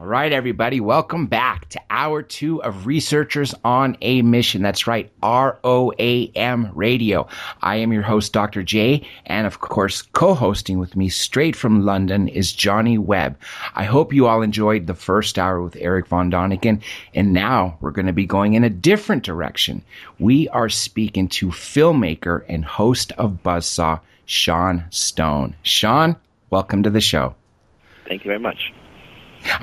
All right, everybody, welcome back to Hour 2 of Researchers on a Mission. That's right, ROAM Radio. I am your host, Dr. J, and of course, co-hosting with me straight from London is Johnny Webb. I hope you all enjoyed the first hour with Eric Von Doniken, and now we're going to be going in a different direction. We are speaking to filmmaker and host of Buzzsaw, Sean Stone. Sean, welcome to the show. Thank you very much.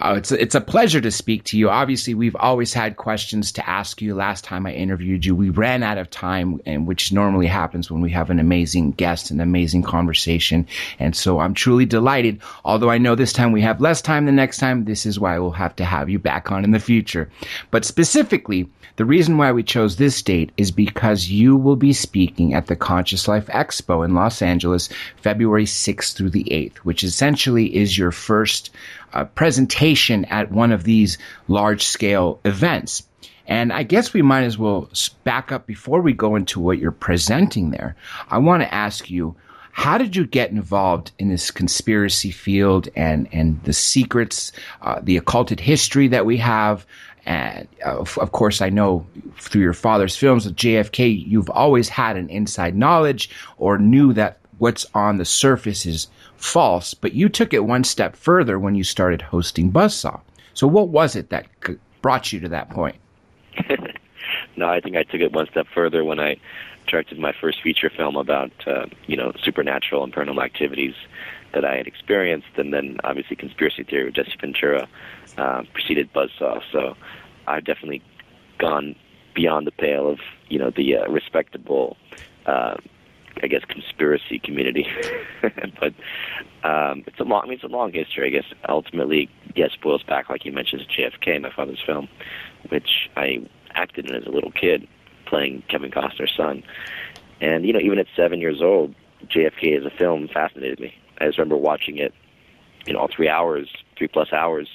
It's a pleasure to speak to you. Obviously, we've always had questions to ask you. Last time I interviewed you, we ran out of time, and which normally happens when we have an amazing guest, an amazing conversation. And so I'm truly delighted. Although I know this time we have less time than next time, this is why we'll have to have you back on in the future. But specifically, the reason why we chose this date is because you will be speaking at the Conscious Life Expo in Los Angeles, February 6th through the 8th, which essentially is your first presentation at one of these large-scale events. And I guess we might as well back up before we go into what you're presenting there. I want to ask you, how did you get involved in this conspiracy field and the secrets, the occulted history that we have? And of course, I know through your father's films with JFK, you've always had an inside knowledge or knew that what's on the surface is false, but you took it one step further when you started hosting Buzzsaw. So what was it that brought you to that point? No, I think I took it one step further when I directed my first feature film about, supernatural and paranormal activities that I had experienced, and then obviously Conspiracy Theory with Jesse Ventura preceded Buzzsaw. So I've definitely gone beyond the pale of, the respectable conspiracy community. But it's a long history, I guess. Ultimately, yes, boils back, like you mentioned, to JFK, my father's film, which I acted in as a little kid, playing Kevin Costner's son. And, even at 7 years old, JFK as a film fascinated me. I just remember watching it, all 3 plus hours,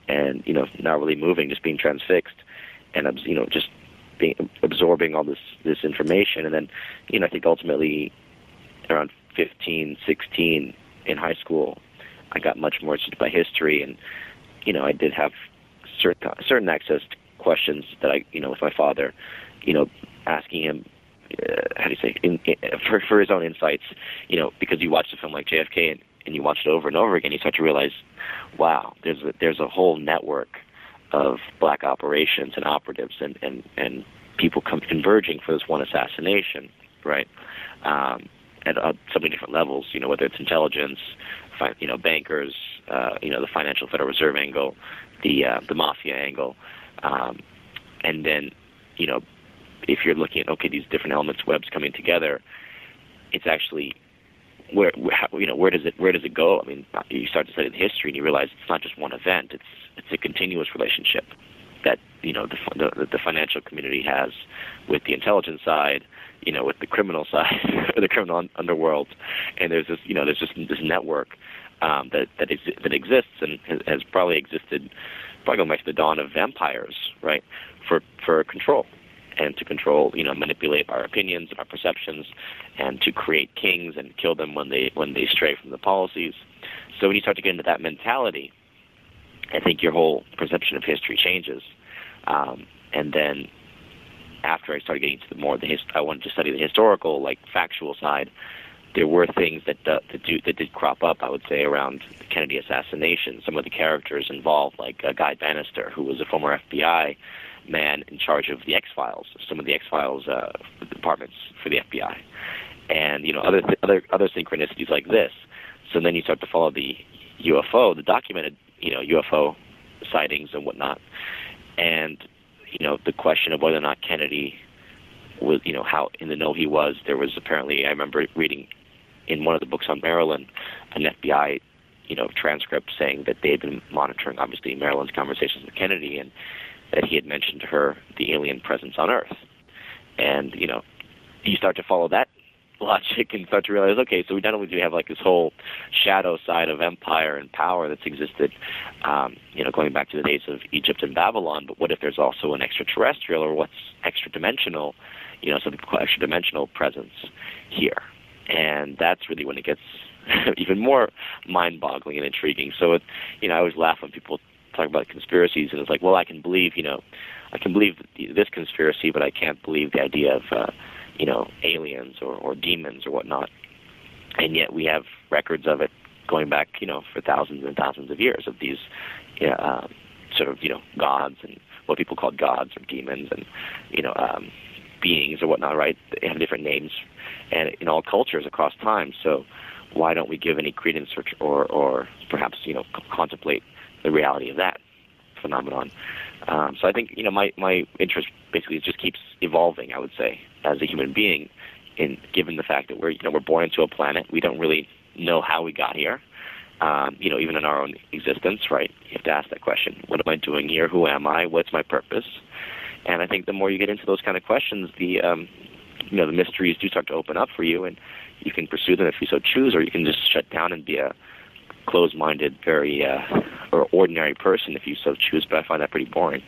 and, not really moving, just being transfixed. And I was, just absorbing all this information. And then, I think ultimately around 15, 16 in high school, I got much more interested by history, and, I did have certain access to questions that I, with my father, asking him, for his own insights, because you watch a film like JFK and you watch it over and over again, you start to realize, wow, there's a whole network of black operations and operatives and people converging for this one assassination, right? At so many different levels, whether it's intelligence, bankers, the financial Federal Reserve angle, the mafia angle, and then, if you're looking at, okay, these different elements, webs coming together, it's actually where does it go? I mean, you start to study the history and you realize it's not just one event; it's a continuous relationship that the financial community has with the intelligence side, with the criminal side, or the criminal underworld, and there's this this network that exists and has probably existed, going back to the dawn of empires, right? For control. And to control, manipulate our opinions and our perceptions, and to create kings and kill them when they stray from the policies. So when you start to get into that mentality, I think your whole perception of history changes. And then after I started getting to I wanted to study the historical, factual side. There were things that did crop up, I would say, around the Kennedy assassination. Some of the characters involved, like Guy Bannister, who was a former FBI man in charge of the X-Files, some of the X-Files departments for the FBI, and other synchronicities like this. So then you start to follow the UFO, the documented UFO sightings and whatnot, and the question of whether or not Kennedy was, how in the know he was. There was apparently, I remember reading in one of the books on Maryland, an FBI transcript saying that they had been monitoring, obviously, Maryland's conversations with Kennedy, and that he had mentioned to her the alien presence on Earth. And, you start to follow that logic and start to realize, okay, so we not only do we have this whole shadow side of empire and power that's existed, going back to the days of Egypt and Babylon, but what if there's also an extraterrestrial or what's extra-dimensional, something called extra-dimensional presence here? And that's really when it gets even more mind-boggling and intriguing. So, I always laugh when people talk about conspiracies, and it's like, well, I can believe this conspiracy, but I can't believe the idea of aliens or demons or whatnot. And yet we have records of it going back, for thousands and thousands of years of these sort of, gods and what people call gods or demons and, beings or whatnot, right? They have different names and in all cultures across time. So why don't we give any credence or perhaps, contemplate the reality of that phenomenon? So I think, my interest basically just keeps evolving, I would say, as a human being, given the fact that we're born into a planet. We don't really know how we got here, even in our own existence, right? You have to ask that question. What am I doing here? Who am I? What's my purpose? And I think the more you get into those kind of questions, the mysteries do start to open up for you, and you can pursue them if you so choose, or you can just shut down and be a closed-minded, very or ordinary person if you so choose. But I find that pretty boring.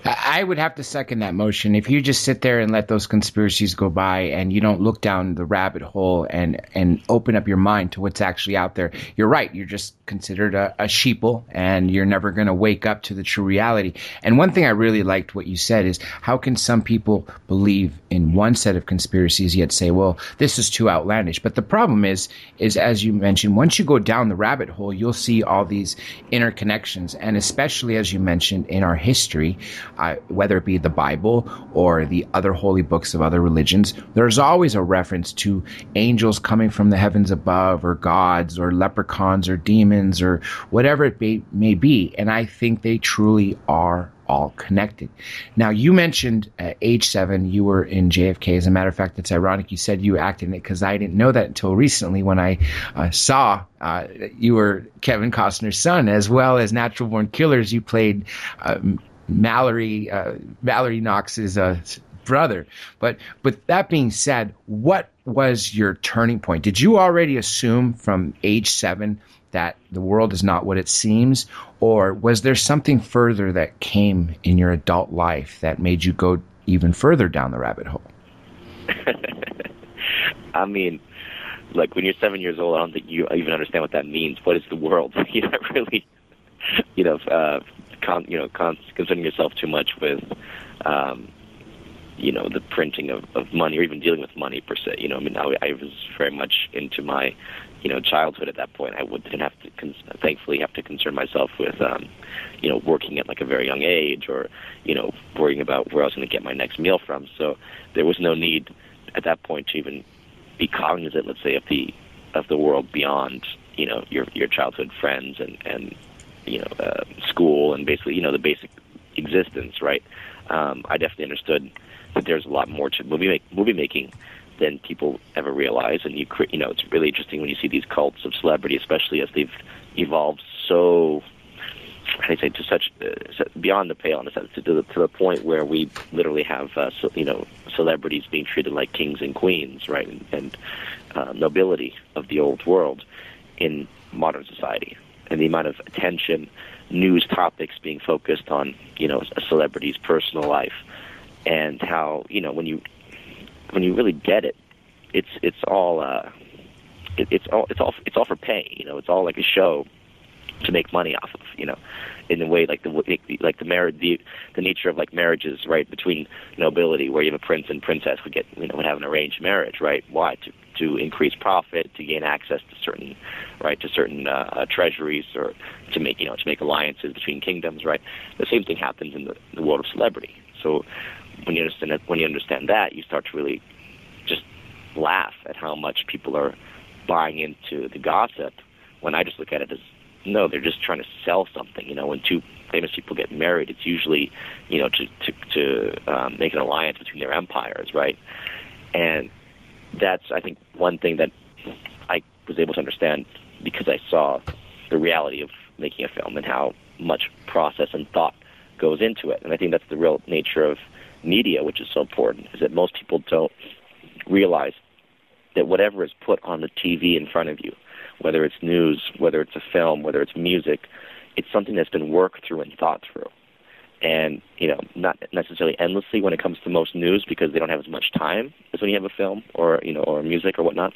I would have to second that motion. If you just sit there and let those conspiracies go by and you don't look down the rabbit hole and open up your mind to what's actually out there, you're right. You're just considered a sheeple, and you're never going to wake up to the true reality. And one thing I really liked what you said is, how can some people believe in one set of conspiracies yet say, well, this is too outlandish? But the problem is as you mentioned, once you go down the rabbit hole, you'll see all these interconnections. And especially, as you mentioned, in our history, whether it be the Bible or the other holy books of other religions, there's always a reference to angels coming from the heavens above, or gods, or leprechauns, or demons, or whatever it may be. And I think they truly are all connected. Now, you mentioned age 7, you were in JFK. As a matter of fact, it's ironic you said you acted in it, because I didn't know that until recently when I saw you were Kevin Costner's son, as well as Natural Born Killers. You played Mallory Knox's brother. But with that being said, what was your turning point? Did you already assume from age 7 that the world is not what it seems, or was there something further that came in your adult life that made you go even further down the rabbit hole? I mean, like, when you're 7 years old, I don't think you even understand what that means. What is the world? You're not really, concerning yourself too much with, the printing of money, or even dealing with money per se. I was very much into my, childhood at that point. I didn't have to, thankfully, have to concern myself with, working at like a very young age, or, worrying about where I was going to get my next meal from. So there was no need at that point to even be cognizant, let's say, of the world beyond, your childhood friends and school, and basically, the basic existence, right? I definitely understood that there's a lot more to movie making than people ever realize, and it's really interesting when you see these cults of celebrity, especially as they've evolved so, how do you say, to such beyond the pale, in a sense, to the point where we literally have celebrities being treated like kings and queens, right, and nobility of the old world in modern society, and the amount of attention, news topics being focused on, a celebrity's personal life, and how, when you really get it, it's all for pay. It's all like a show to make money off of. In a way, like the marriage, the nature of like marriages, right, between nobility, where you have a prince and princess would have an arranged marriage, right? Why? To increase profit, to gain access to certain treasuries, or to make alliances between kingdoms, right? The same thing happens in the world of celebrity. So when you understand that, you start to really just laugh at how much people are buying into the gossip, when I just look at it as, no, they're just trying to sell something. When two famous people get married, it's usually, to make an alliance between their empires, right? And that's, I think, one thing that I was able to understand because I saw the reality of making a film and how much process and thought goes into it. And I think that's the real nature of media, which is so important, is that most people don't realize that whatever is put on the TV in front of you, whether it's news, whether it's a film, whether it's music, it's something that's been worked through and thought through. And, not necessarily endlessly when it comes to most news, because they don't have as much time as when you have a film or music or whatnot.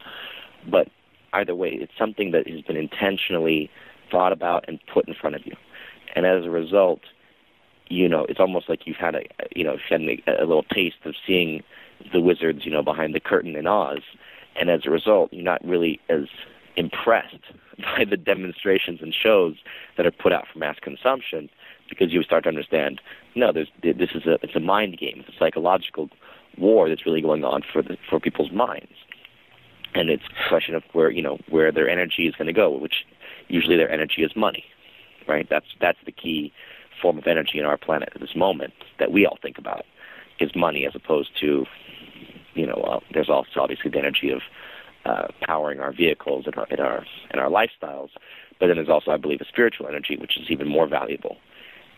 But either way, it's something that has been intentionally thought about and put in front of you. And as a result, it's almost like you've had a little taste of seeing the wizards, behind the curtain in Oz. And as a result, you're not really as impressed by the demonstrations and shows that are put out for mass consumption, because you start to understand, no, it's a mind game. It's a psychological war that's really going on for people's minds. And it's a question of where their energy is going to go, which usually their energy is money, right? That's the key form of energy in our planet at this moment that we all think about, is money, as opposed to, there's also obviously the energy of powering our vehicles and our lifestyles, but then there's also, I believe, a spiritual energy, which is even more valuable.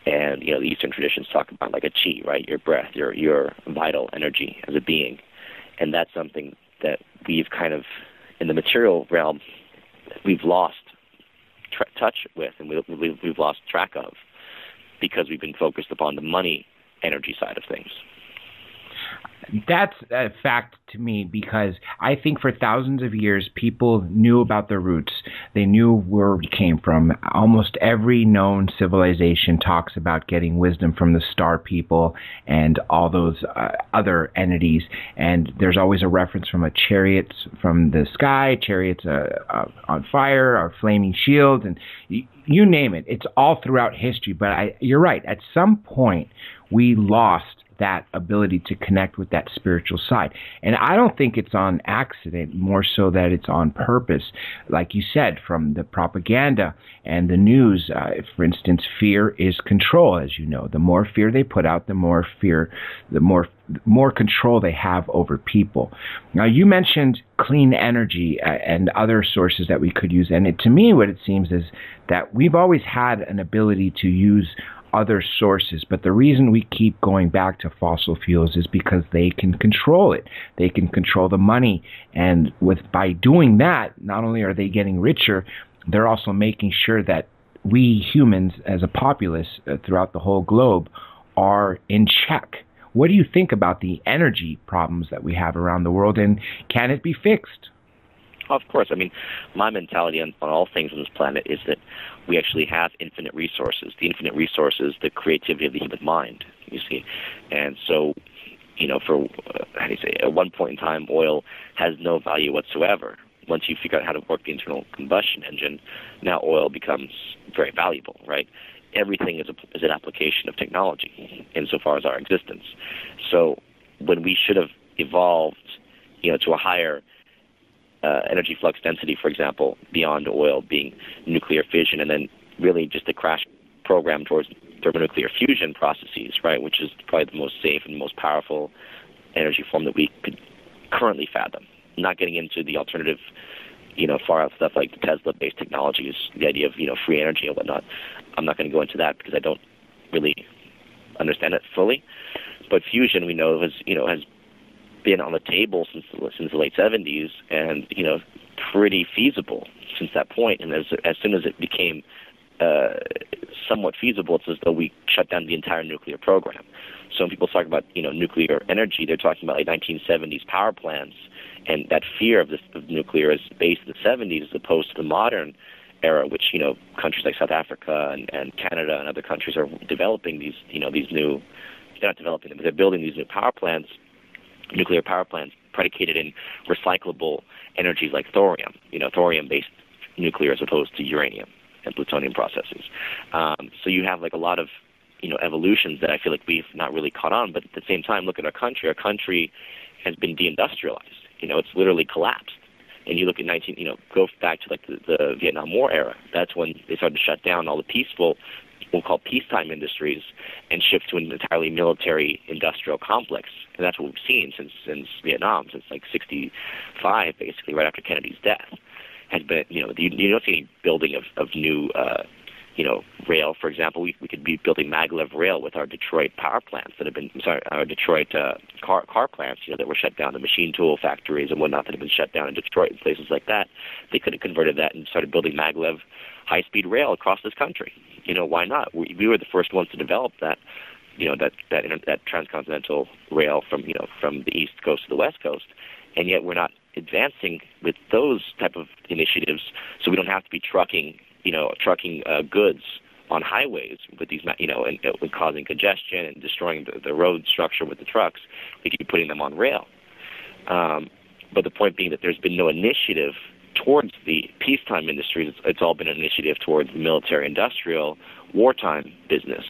And the Eastern traditions talk about like a chi, right? Your breath, your vital energy as a being, and that's something that we've kind of, in the material realm, we've lost touch with, and we've lost track of, because we've been focused upon the money energy side of things. That's a fact to me, because I think for thousands of years, people knew about their roots. They knew where we came from. Almost every known civilization talks about getting wisdom from the star people and all those other entities. And there's always a reference from a chariot from the sky, chariots on fire, or flaming shields, and you name it. It's all throughout history. But you're right. At some point, we lost that ability to connect with that spiritual side. And I don't think it's on accident, more so that it's on purpose. Like you said, from the propaganda and the news, for instance, fear is control, as you know. The more fear they put out, the more control they have over people. Now, you mentioned clean energy and other sources that we could use. And to me, what it seems is that we've always had an ability to use other sources, but the reason we keep going back to fossil fuels is because they can control it. They can control the money, and by doing that, not only are they getting richer, they're also making sure that we humans as a populace throughout the whole globe are in check. What do you think about the energy problems that we have around the world, and can it be fixed? Of course. I mean, my mentality on all things on this planet is that we actually have infinite resources. The infinite resources, the creativity of the human mind, you see. And so, at one point in time, oil has no value whatsoever. Once you figure out how to work the internal combustion engine, now oil becomes very valuable, right? Everything is an application of technology insofar as our existence. So when we should have evolved, to a higher energy flux density, for example, beyond oil, being nuclear fission, and then really just a crash program towards thermonuclear fusion processes, right, which is probably the most safe and most powerful energy form that we could currently fathom. Not getting into the alternative, far out stuff like the Tesla-based technologies, the idea of, free energy and whatnot. I'm not going to go into that because I don't really understand it fully. But fusion, we know, has been on the table since the late 70s, and pretty feasible since that point. And as soon as it became somewhat feasible, it's as though we shut down the entire nuclear program. So when people talk about nuclear energy, they're talking about like 1970s power plants, and that fear of nuclear is based in the 70s as opposed to the modern era, which countries like South Africa and Canada and other countries are developing these new. They're not developing them, but they're building these new power plants. Nuclear power plants predicated in recyclable energies like thorium, thorium-based nuclear as opposed to uranium and plutonium processes. So you have like a lot of, evolutions that I feel like we've not really caught on. But at the same time, look at our country. Our country has been deindustrialized. It's literally collapsed. And you look at go back to like the Vietnam War era. That's when they started to shut down all the peaceful, we'll call peacetime industries, and shift to an entirely military industrial complex. And that's what we've seen since Vietnam, since like 65, basically, right after Kennedy's death. Has been, you don't see any building of new, rail. For example, we could be building maglev rail with our Detroit power plants our Detroit car plants, that were shut down, the machine tool factories and whatnot that have been shut down in Detroit and places like that. They could have converted that and started building maglev high-speed rail across this country. Why not? We were the first ones to develop that, that transcontinental rail from the East Coast to the West Coast, and yet we're not advancing with those type of initiatives, so we don't have to be trucking goods on highways with these, and causing congestion and destroying the road structure with the trucks. They keep putting them on rail. But the point being that there's been no initiative towards the peacetime industries. It's all been an initiative towards the military-industrial wartime business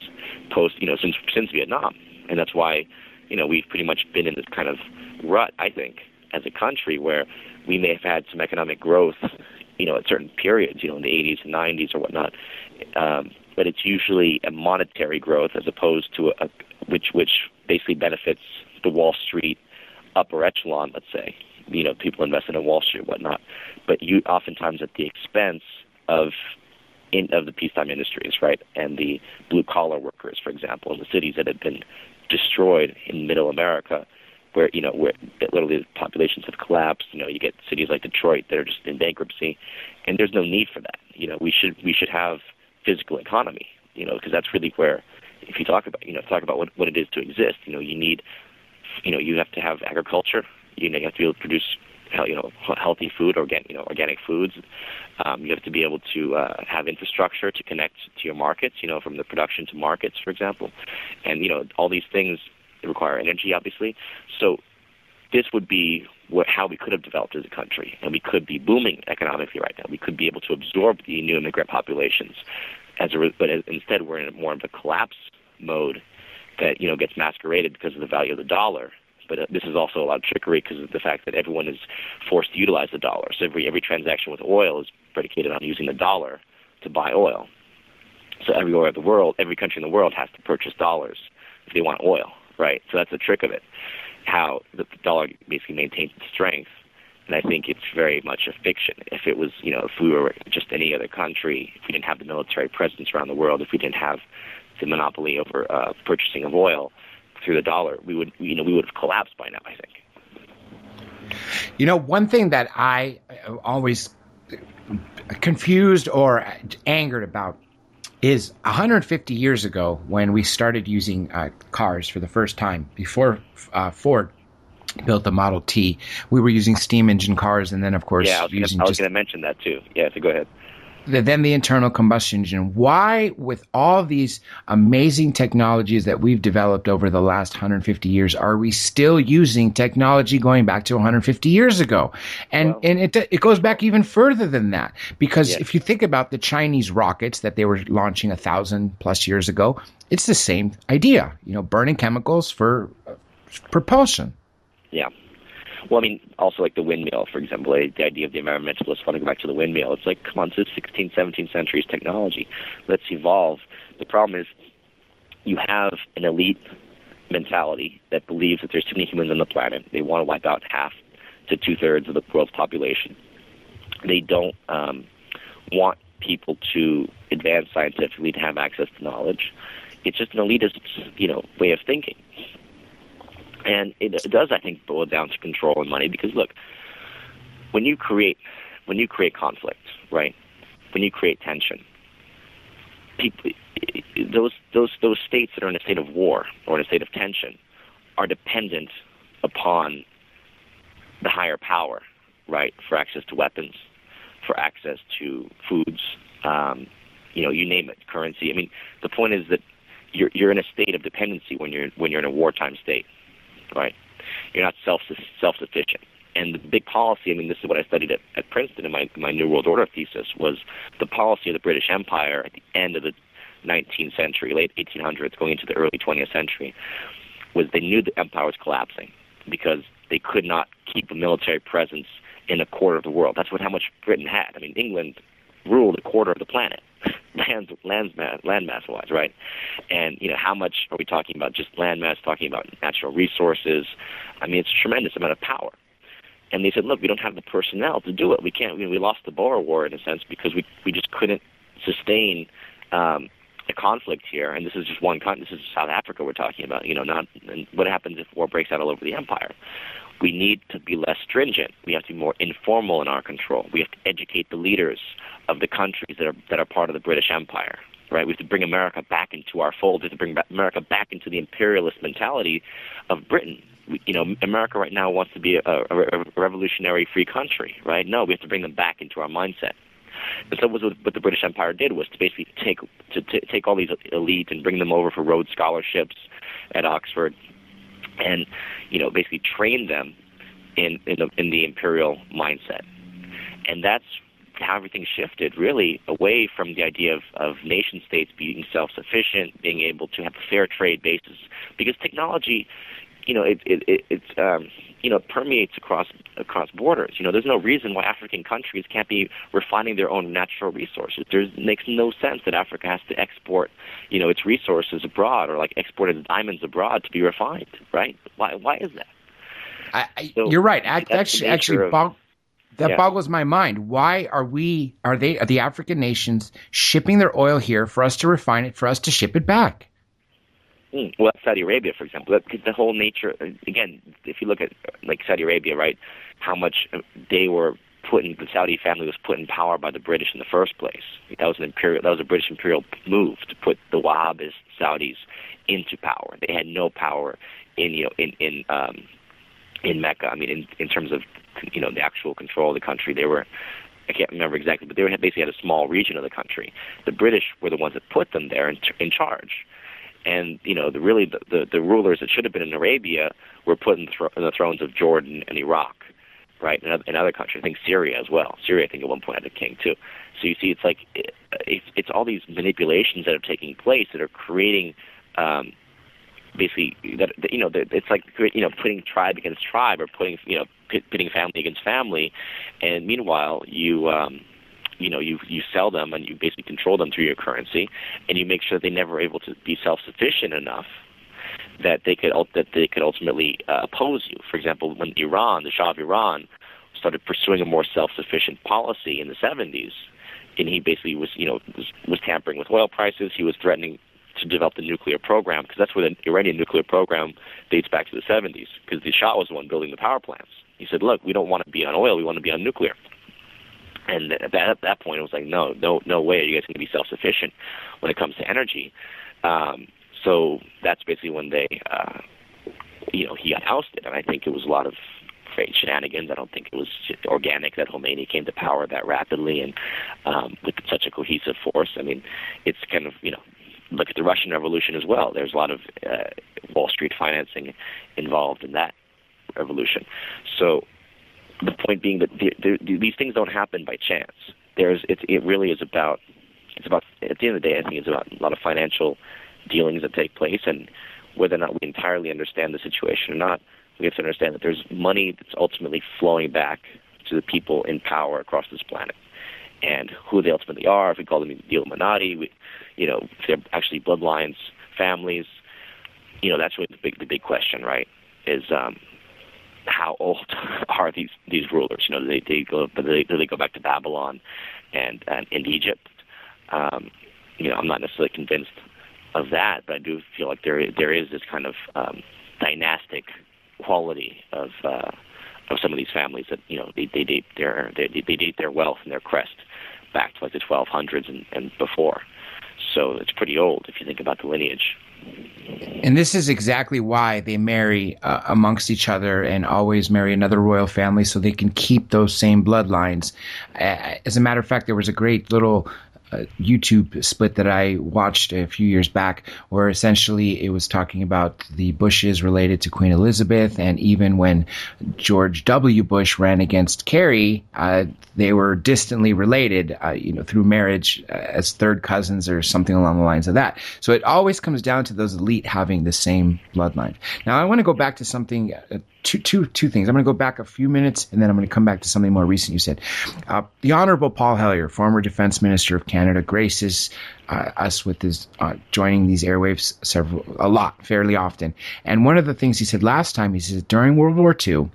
since Vietnam. And that's why, we've pretty much been in this kind of rut, I think, as a country where we may have had some economic growth, at certain periods, in the 80s and 90s or whatnot. But it's usually a monetary growth as opposed to which basically benefits the Wall Street upper echelon, let's say. People invested in Wall Street and whatnot. But you oftentimes at the expense of the peacetime industries, right? And the blue-collar workers, for example, in the cities that have been destroyed in middle America, where literally the populations have collapsed. You get cities like Detroit that are just in bankruptcy, and there's no need for that. We should have physical economy, because that's really where, if you talk about what it is to exist, you need, you have to have agriculture. You have to be able to produce, healthy food, organic foods. You have to be able to have infrastructure to connect to your markets, from the production to markets, for example. And, all these things require energy, obviously. So this would be how we could have developed as a country, and we could be booming economically right now. We could be able to absorb the new immigrant populations. But instead, we're in more of a collapse mode that, gets masqueraded because of the value of the dollar. But this is also a lot of trickery because of the fact that everyone is forced to utilize the dollar. So every transaction with oil is predicated on using the dollar to buy oil. So every country in the world has to purchase dollars if they want oil, right? So that's the trick of it, how the dollar basically maintains its strength. And I think it's very much a fiction. If it was, if we were just any other country, if we didn't have the military presence around the world, if we didn't have the monopoly over purchasing of oil through the dollar, we would have collapsed by now, I think. One thing that I always confused or angered about is 150 years ago when we started using cars for the first time, before Ford built the Model T, we were using steam engine cars, and then, of course, I was going to mention that too. Yeah, so go ahead. Then the internal combustion engine. Why, with all these amazing technologies that we've developed over the last 150 years, are we still using technology going back to 150 years ago? And it goes back even further than that, because if you think about the Chinese rockets that they were launching 1,000+ years ago, it's the same idea. Burning chemicals for propulsion. Yeah. Well, I mean, also like the windmill, for example, the idea of the environmentalists wanting to go back to the windmill. It's like, come on, this is 16th, 17th century's technology. Let's evolve. The problem is you have an elite mentality that believes that there's too many humans on the planet. They want to wipe out half to 2/3 of the world's population. They don't want people to advance scientifically to have access to knowledge. It's just an elitist, way of thinking. And it does, I think, boil down to control and money. Because look, when you create conflict, right? When you create tension, people, those states that are in a state of war or in a state of tension are dependent upon the higher power, right? For access to weapons, for access to foods, you name it, currency. I mean, the point is that you're in a state of dependency when you're in a wartime state. Right, you're not self-sufficient, and the big policy. I mean, this is what I studied at Princeton in my New World Order thesis, was the policy of the British Empire at the end of the 19th century, late 1800s, going into the early 20th century, was they knew the empire was collapsing because they could not keep a military presence in a quarter of the world. That's how much Britain had. I mean, England ruled a quarter of the planet, landmass-wise, right? And, how much are we talking about? Just landmass, talking about natural resources. I mean, it's a tremendous amount of power. And they said, look, we don't have the personnel to do it. We can't. We lost the Boer War, in a sense, because we just couldn't sustain a conflict here. And this is just one country. This is South Africa we're talking about. And what happens if war breaks out all over the empire? We need to be less stringent. We have to be more informal in our control. We have to educate the leaders of the countries that are part of the British Empire, right? We have to bring America back into our fold. We have to bring America back into the imperialist mentality of Britain. America right now wants to be a revolutionary free country, right? No, we have to bring them back into our mindset. And so what the British Empire did was to basically take all these elite and bring them over for Rhodes scholarships at Oxford, and basically train them in the imperial mindset. And that's how everything shifted, really, away from the idea of nation states being self-sufficient, being able to have a fair trade basis, because technology, it permeates across borders. There's no reason why African countries can't be refining their own natural resources. It makes no sense that Africa has to export, its resources abroad, or like exported diamonds abroad to be refined, right? Why is that? You're right. That boggles my mind. Why are the African nations shipping their oil here for us to refine it, for us to ship it back? Well, Saudi Arabia, for example, the whole nature, again, if you look at like Saudi Arabia, right, how much the Saudi family was put in power by the British in the first place. That was a British imperial move to put the Wahhabist Saudis into power. They had no power in Mecca. I mean, in terms of the actual control of the country, I can't remember exactly, but they basically had a small region of the country. The British were the ones that put them there in charge. And the rulers that should have been in Arabia were put in the thrones of Jordan and Iraq, right, and other countries. I think Syria as well. Syria, I think, at one point had a king too. So you see, it's like it's all these manipulations that are taking place that are creating, basically it's like putting tribe against tribe, or pitting family against family, and meanwhile you sell them and you basically control them through your currency, and you make sure that they never able to be self-sufficient enough that they could ultimately oppose you. For example, when the Shah of Iran, started pursuing a more self-sufficient policy in the 70s, and he basically was tampering with oil prices. He was threatening to develop the nuclear program, because that's where the Iranian nuclear program dates back to the 70s, because the Shah was the one building the power plants. He said, look, we don't want to be on oil, we want to be on nuclear. And at that point, it was like, no way are you guys going to be self-sufficient when it comes to energy. So that's basically when he got ousted. And I think it was a lot of shenanigans. I don't think it was organic that Khomeini came to power that rapidly and with such a cohesive force. I mean, it's kind of, look at the Russian Revolution as well. There's a lot of Wall Street financing involved in that revolution. So the point being that these things don't happen by chance. It really is about, at the end of the day, I think it's about a lot of financial dealings that take place, and whether or not we entirely understand the situation or not, we have to understand that there's money that's ultimately flowing back to the people in power across this planet. And who they ultimately are, if we call them the Illuminati, if they're actually bloodlines, families, that's really the big question, right? Is how old are these rulers? Do they go back to Babylon and Egypt? I'm not necessarily convinced of that, but I do feel like there is this kind of dynastic quality of some of these families that they date their wealth and their crest back to like the 1200s and before. So it's pretty old if you think about the lineage. And this is exactly why they marry amongst each other and always marry another royal family, so they can keep those same bloodlines. As a matter of fact, there was a great little YouTube split that I watched a few years back, where essentially it was talking about the Bushes related to Queen Elizabeth, and even when George W. Bush ran against Kerry, they were distantly related, through marriage as third cousins or something along the lines of that. So it always comes down to those elite having the same bloodline. Now I want to go back to something. Two things. I'm going to go back a few minutes, and then I'm going to come back to something more recent. You said the Honorable Paul Hellyer, former Defense Minister of Canada, graces us with his joining these airwaves fairly often. And one of the things he said last time, he said during World War II,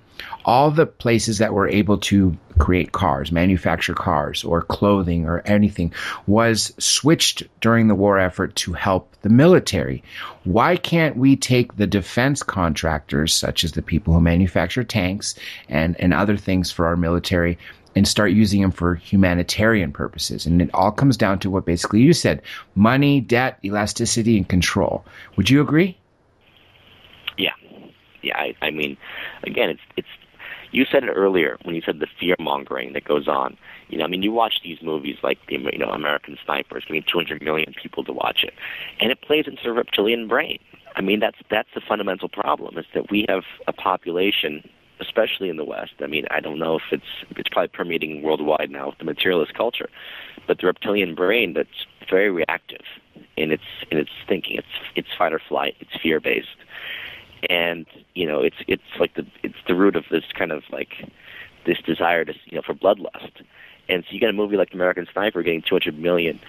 all the places that were able to create cars, manufacture cars or clothing or anything, was switched during the war effort to help the military. Why can't we take the defense contractors, such as the people who manufacture tanks and other things for our military, and start using them for humanitarian purposes? And it all comes down to what basically you said: money, debt, elasticity, and control. Would you agree? Yeah. I mean, again, it's You said it earlier when you said the fear mongering that goes on. I mean, you watch these movies like the American Sniper. It's getting 200 million people to watch it, and it plays into the reptilian brain. I mean, that's the fundamental problem, is that we have a population, especially in the West. I mean, I don't know if it's probably permeating worldwide now with the materialist culture, but the reptilian brain that's very reactive in its thinking. It's fight or flight. It's fear based, and it's like it's the root of this kind of like this desire to for bloodlust. And so you get a movie like American Sniper getting $200 million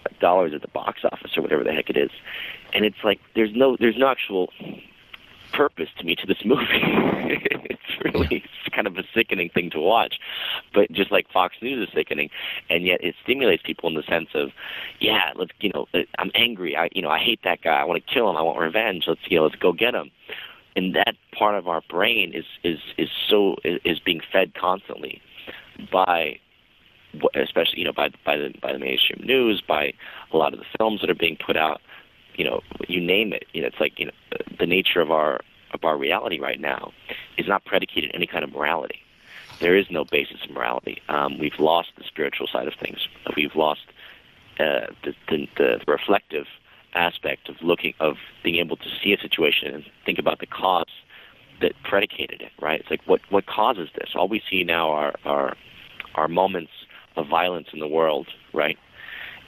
at the box office or whatever the heck it is, and it's like there's no actual purpose to me to this movie. It's kind of a sickening thing to watch, but just like Fox News is sickening, and yet it stimulates people in the sense of, yeah, let's I'm angry, I hate that guy, I want to kill him, I want revenge, let's go get him. And that part of our brain is being fed constantly by, especially by the mainstream news, by a lot of the films that are being put out. You name it. It's like the nature of our reality right now is not predicated on any kind of morality. There is no basis of morality. We've lost the spiritual side of things. We've lost the reflective aspect of being able to see a situation and think about the cause that predicated it. Right? It's like what causes this? All we see now are moments of violence in the world, right?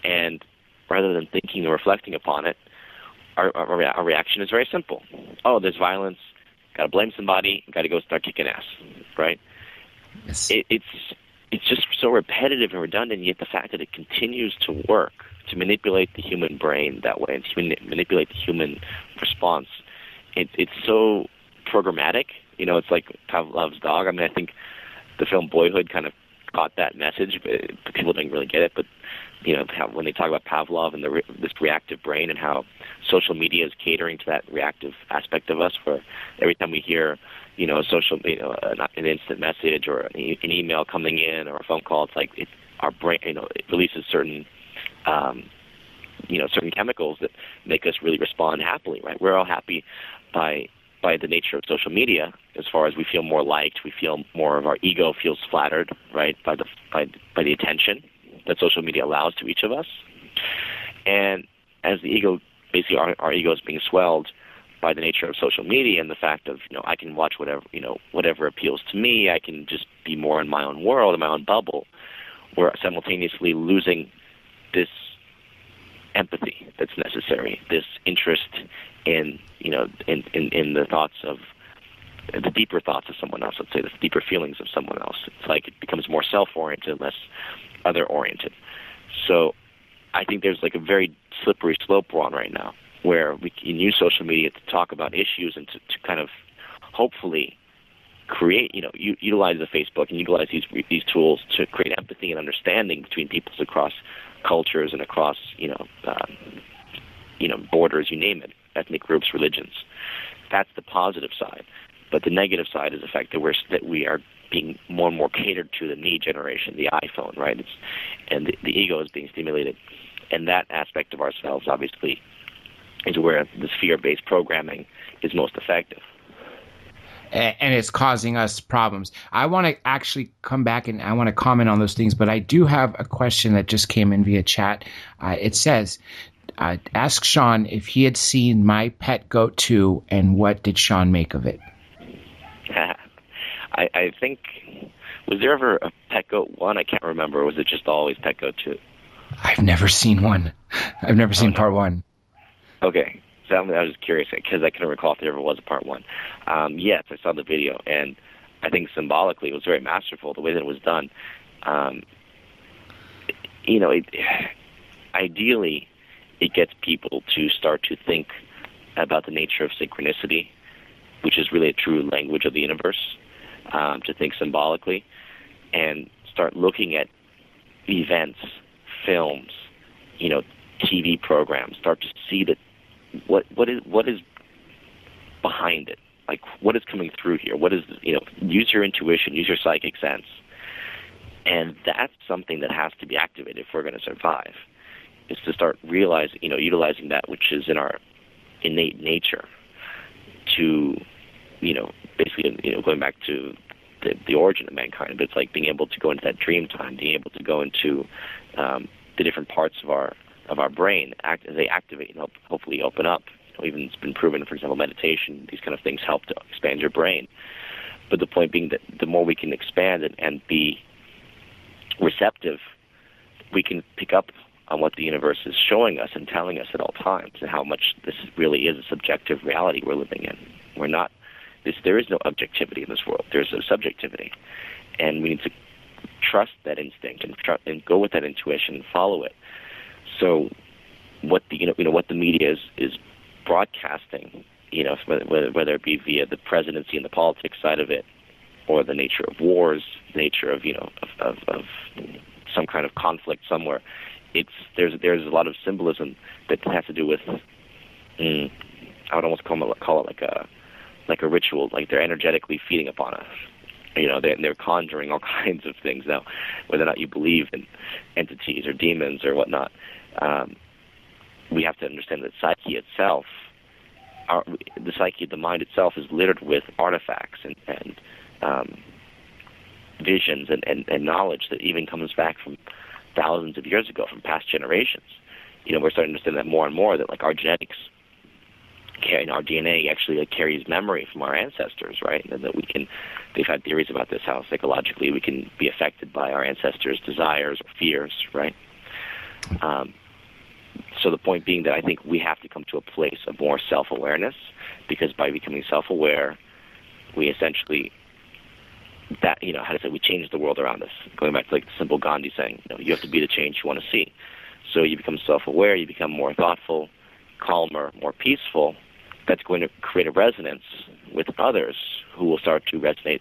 And rather than thinking or reflecting upon it, our reaction is very simple. Oh, there's violence. Got to blame somebody. Got to go start kicking ass, right? Yes. It's just so repetitive and redundant. Yet the fact that it continues to work to manipulate the human brain that way and to manipulate the human response, it's so programmatic. It's like Pavlov's dog. I mean, I think the film Boyhood kind of caught that message, but people didn't really get it. But when they talk about Pavlov and this reactive brain and how social media is catering to that reactive aspect of us, where every time we hear, an instant message or an email coming in or a phone call, it's like our brain, it releases certain chemicals that make us really respond happily, right? We're all happy by the nature of social media, as far as we feel more liked, we feel more of our ego feels flattered, right, by the attention that social media allows to each of us. And as the ego, basically our ego is being swelled by the nature of social media and the fact of, I can watch whatever appeals to me, I can just be more in my own world, in my own bubble. We're simultaneously losing this empathy that's necessary, this interest in the thoughts of the deeper thoughts of someone else, let's say the deeper feelings of someone else. It's like it becomes more self-oriented, less other-oriented. So I think there's like a very slippery slope we're on right now, where we can use social media to talk about issues and to kind of hopefully create, utilize the Facebook and utilize these tools to create empathy and understanding between peoples across cultures and across, borders, you name it, ethnic groups, religions. That's the positive side. But the negative side is the fact that we are being more and more catered to the me generation, the iPhone, right? And the ego is being stimulated. And that aspect of ourselves, obviously, is where this fear-based programming is most effective. And it's causing us problems. I want to actually come back and I want to comment on those things, but I do have a question that just came in via chat. It says, ask Sean if he had seen My Pet Goat 2 and what did Sean make of it? I think, was there ever a Pet Goat 1? I can't remember. Or was it just always Pet Goat 2? I've never seen one. I've never seen part 1. Okay. So I was just curious because I couldn't recall if there ever was a part 1. Yes, I saw the video, and I think symbolically it was very masterful the way that it was done. Ideally, it gets people to start to think about the nature of synchronicity, which is really a true language of the universe, to think symbolically, and start looking at events, films, TV programs, start to see that what is behind it, like what is coming through here, what is, use your intuition, use your psychic sense, and that's something that has to be activated if we're going to survive, is to start realizing, utilizing that which is in our innate nature to, basically, going back to the origin of mankind, but it's like being able to go into that dream time, being able to go into the different parts of our brain as they activate and hopefully open up. Even it's been proven, for example, meditation, these kind of things help to expand your brain. But the point being that the more we can expand and be receptive, we can pick up on what the universe is showing us and telling us at all times, and how much this really is a subjective reality we're living in. There is no objectivity in this world. There's a subjectivity, and we need to trust that instinct and go with that intuition and follow it. So, what the media is broadcasting, whether it be via the presidency and the politics side of it, or the nature of wars, the nature of of some kind of conflict somewhere, there's a lot of symbolism that has to do with I would almost call it like a ritual, like they're energetically feeding upon us. They're conjuring all kinds of things now, whether or not you believe in entities or demons or whatnot. We have to understand that psyche itself, the mind itself, is littered with artifacts and visions and knowledge that even comes back from thousands of years ago, from past generations. We're starting to understand that more and more, that like our genetics, our DNA actually carries memory from our ancestors, right? And that they've had theories about this, how psychologically we can be affected by our ancestors' desires or fears, right? So the point being that I think we have to come to a place of more self-awareness, because by becoming self-aware, we essentially, we change the world around us. Going back to like the simple Gandhi saying, you have to be the change you want to see. So you become self-aware, you become more thoughtful, calmer, more peaceful. That's going to create a resonance with others who will start to resonate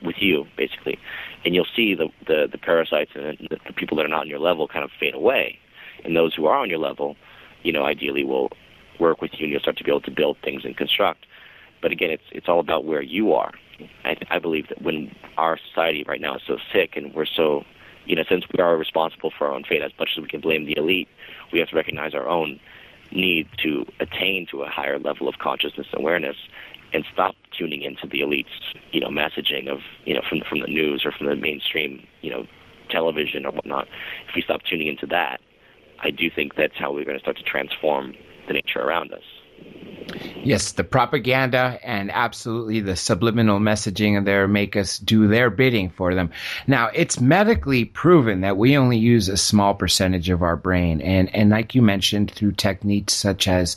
with you, basically. And you'll see the parasites and the people that are not on your level kind of fade away. And those who are on your level, ideally will work with you, and you'll start to be able to build things and construct. But again, it's all about where you are. I believe that when our society right now is so sick, and we're so, since we are responsible for our own fate, as much as we can blame the elite, we have to recognize our own need to attain to a higher level of consciousness and awareness, and stop tuning into the elite's, messaging of, from the news or from the mainstream, television or whatnot. If we stop tuning into that, I do think that's how we're going to start to transform the nature around us. Yes, the propaganda and absolutely the subliminal messaging there make us do their bidding for them. Now, it's medically proven that we only use a small percentage of our brain. And like you mentioned, through techniques such as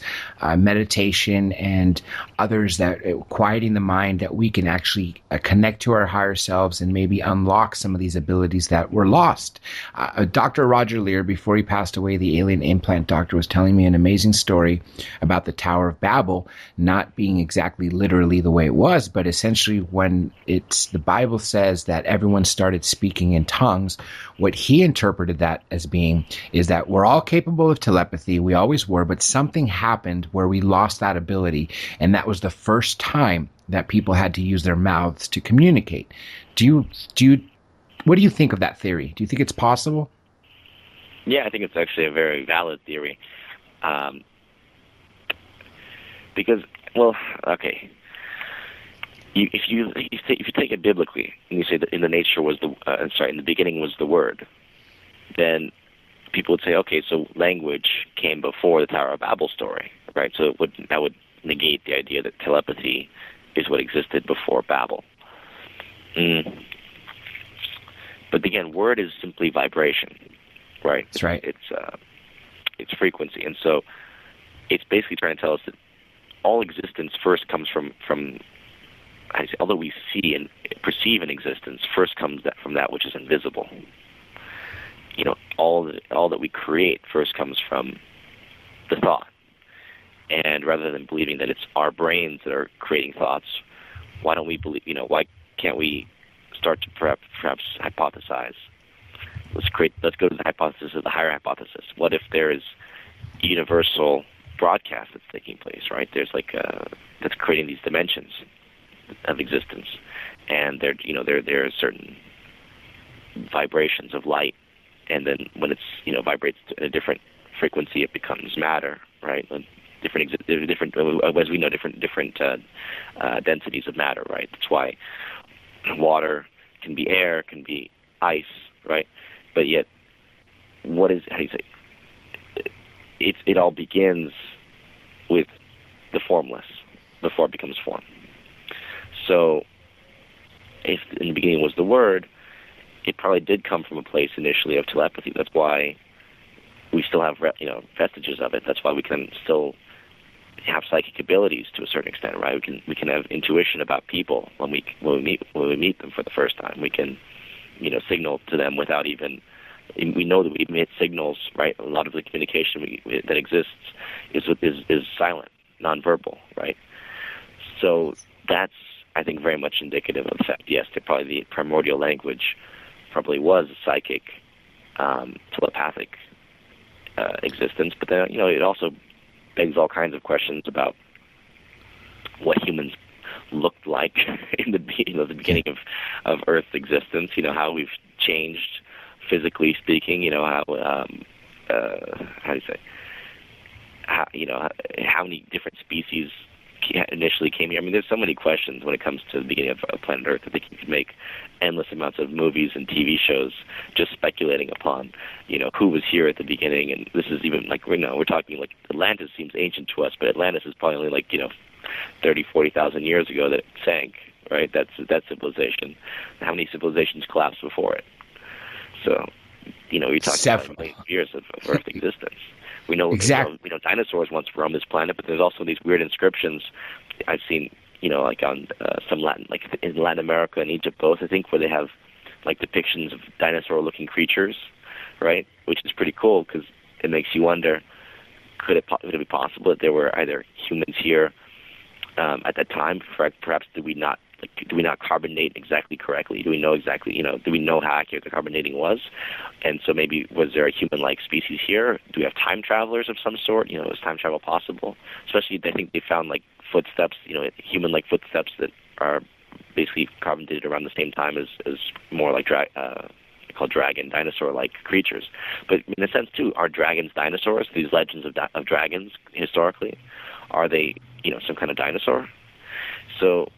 meditation and others, that quieting the mind, that we can actually connect to our higher selves and maybe unlock some of these abilities that were lost. Dr. Roger Lear, before he passed away, the alien implant doctor, was telling me an amazing story about the Tower of Babel not being exactly literally the way it was, but essentially when the Bible says that everyone started speaking in tongues, what he interpreted that as being is that we're all capable of telepathy, we always were, but something happened where we lost that ability, and that was the first time that people had to use their mouths to communicate. What do you think of that theory? Do you think it's possible? Yeah, I think it's actually a very valid theory. Because, okay, if you take it biblically and you say that in the beginning was the Word, then people would say, okay, so language came before the Tower of Babel story, right? So that would negate the idea that telepathy is what existed before Babel. But again, word is simply vibration, right? That's right. It's frequency, and so it's basically trying to tell us that all existence first comes from although we see and perceive an existence, first comes from that which is invisible. All that we create first comes from the thought. And rather than believing that it's our brains that are creating thoughts, why don't we believe? Why can't we start to perhaps hypothesize? Let's go to the hypothesis of the higher hypothesis. What if there is universal broadcast that's taking place, right? There's that's creating these dimensions of existence, and there are certain vibrations of light, and then when it's vibrates to a different frequency, it becomes matter, right? Different, as we know, different densities of matter, right? That's why water, can be air, can be ice, right? But yet, how do you say? It all begins with the formless before it becomes form. So, if in the beginning was the Word, it probably did come from a place initially of telepathy. That's why we still have vestiges of it. That's why we can still have psychic abilities to a certain extent, right? We can have intuition about people when we meet them for the first time. We can signal to them without even. We know that we emit signals, right? A lot of the communication that exists is silent, nonverbal, right? So that's, I think, very much indicative of the fact. Yes, the primordial language probably was a psychic, telepathic existence, but then it also begs all kinds of questions about what humans looked like in the beginning of Earth's existence. How we've changed physically speaking. How do you say? How many different species initially came here. I mean, there's so many questions when it comes to the beginning of planet Earth. I think you could make endless amounts of movies and TV shows just speculating upon, who was here at the beginning. And this is even we're talking like Atlantis seems ancient to us, but Atlantis is probably only 30, 40,000 years ago that it sank, right? That's civilization. How many civilizations collapsed before it? So, you're talking about millions of years of Earth existence. We know exactly. Dinosaurs once roamed this planet, but there's also these weird inscriptions I've seen, on some in Latin America and Egypt both, I think, where they have depictions of dinosaur-looking creatures, right? Which is pretty cool because it makes you wonder: could it be possible that there were either humans here at that time? Perhaps did we not carbonate exactly correctly? Do we know exactly, do we know how accurate the carbonating was? And so maybe was there a human-like species here? Do we have time travelers of some sort? Is time travel possible? Especially, I think they found footsteps, human-like footsteps that are basically carbonated around the same time as more like called dragon, dinosaur-like creatures. But in a sense, too, are dragons dinosaurs? These legends of dragons, historically, are they, some kind of dinosaur? So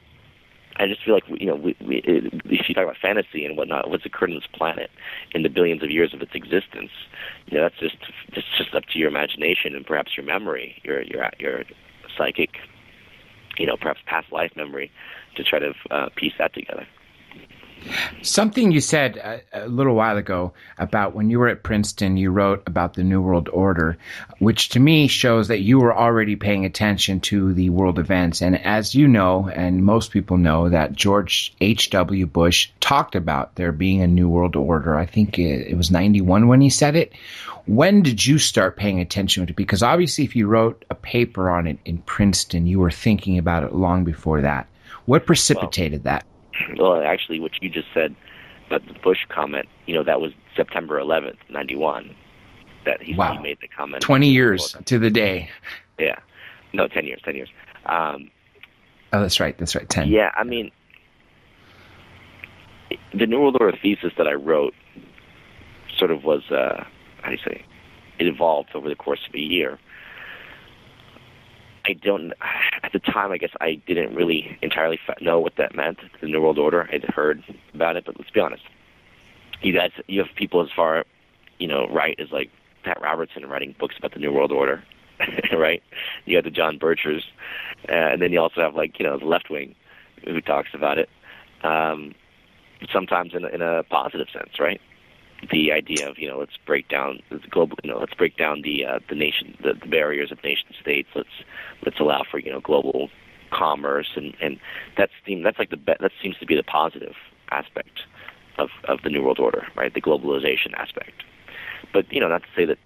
I just feel like, if you talk about fantasy and whatnot, what's occurred on this planet in the billions of years of its existence, that's just up to your imagination and perhaps your memory, your psychic, perhaps past life memory, to try to piece that together. Something you said a little while ago about when you were at Princeton, you wrote about the New World Order, which to me shows that you were already paying attention to the world events. And as you know, and most people know, that George H.W. Bush talked about there being a New World Order. I think it was 91 when he said it. When did you start paying attention to it? Because obviously if you wrote a paper on it in Princeton, you were thinking about it long before that. What precipitated that? Well, actually, what you just said about the Bush comment, that was September 11th, 91, that he made the comment. 20 years to the day. Yeah. No, 10 years. Oh, that's right, 10. Yeah, I mean, the New World Order thesis that I wrote sort of was, it evolved over the course of a year. At the time, I guess I didn't really entirely know what that meant, the New World Order. I'd heard about it, but let's be honest. You have people as far, right, as Pat Robertson writing books about the New World Order, right? You have the John Birchers, and then you also have, the left wing who talks about it, sometimes in a positive sense, right? The idea of let's break down the global, let's break down the nation, the barriers of nation states. Let's allow for global commerce, and that seems to be the positive aspect of the New World Order, right? The globalization aspect. But not to say that.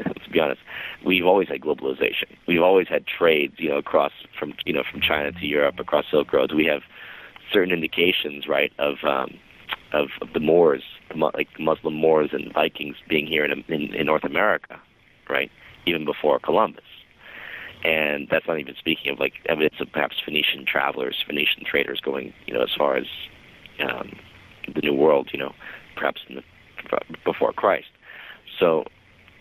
Let's be honest. We've always had globalization. We've always had trades, across from China to Europe, across Silk Roads. We have certain indications, right, of the Moors, like Muslim Moors and Vikings being here in North America, right? Even before Columbus. And that's not even speaking of evidence of perhaps Phoenician travelers, Phoenician traders going, as far as the New World, perhaps before Christ. So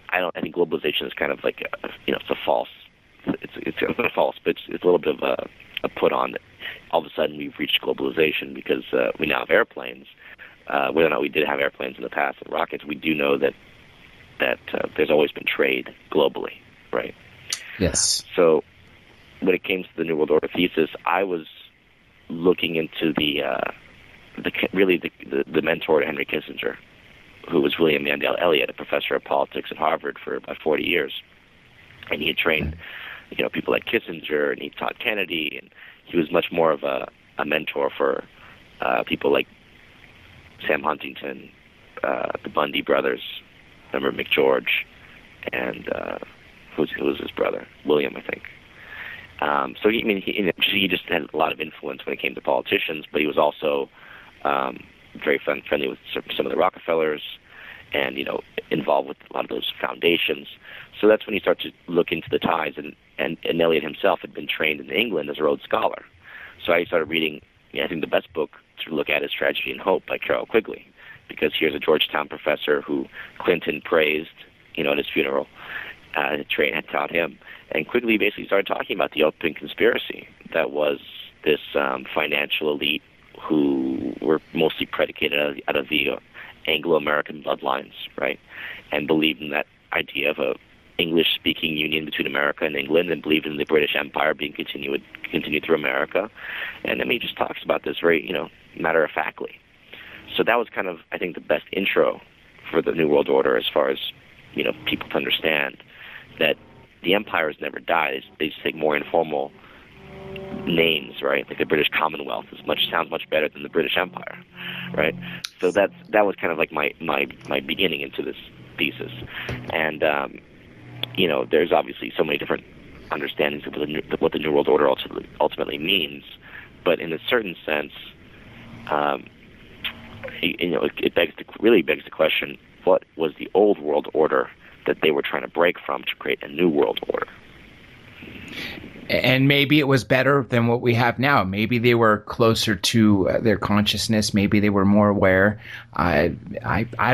I think globalization is kind of it's a false it's false, but it's a little bit of a put on that all of a sudden we've reached globalization because we now have airplanes. Whether or not we did have airplanes in the past and rockets, we do know that there's always been trade globally, right? Yes. So when it came to the New World Order thesis, I was looking into the mentor to Henry Kissinger, who was William Mandel Elliott, a professor of politics at Harvard for about 40 years, and he had trained, people like Kissinger, and he taught Kennedy, and he was much more of a mentor for people like Sam Huntington, the Bundy brothers, remember McGeorge, and who was his brother? William, I think. So he just had a lot of influence when it came to politicians, but he was also very friendly with some of the Rockefellers, and involved with a lot of those foundations. So that's when you start to look into the ties, and Eliot himself had been trained in England as a Rhodes Scholar. So I started reading. I think the best book to look at is Tragedy and Hope by Carroll Quigley, because here's a Georgetown professor who Clinton praised, at his funeral, had taught him. And Quigley basically started talking about the open conspiracy that was this financial elite who were mostly predicated out of the Anglo-American bloodlines, right? And believed in that idea of a English-speaking union between America and England, and believed in the British Empire being continued through America. And he just talks about this very, matter-of-factly. So that was kind of, I think, the best intro for the New World Order as far as, people to understand that the empires never die. They just take more informal names, right? Like the British Commonwealth sounds much better than the British Empire, right? So that was kind of like my beginning into this thesis. And there's obviously so many different understandings of what the New World Order ultimately means, but in a certain sense, it really begs the question: what was the old world order that they were trying to break from to create a new world order? And maybe it was better than what we have now. Maybe they were closer to their consciousness. Maybe they were more aware. I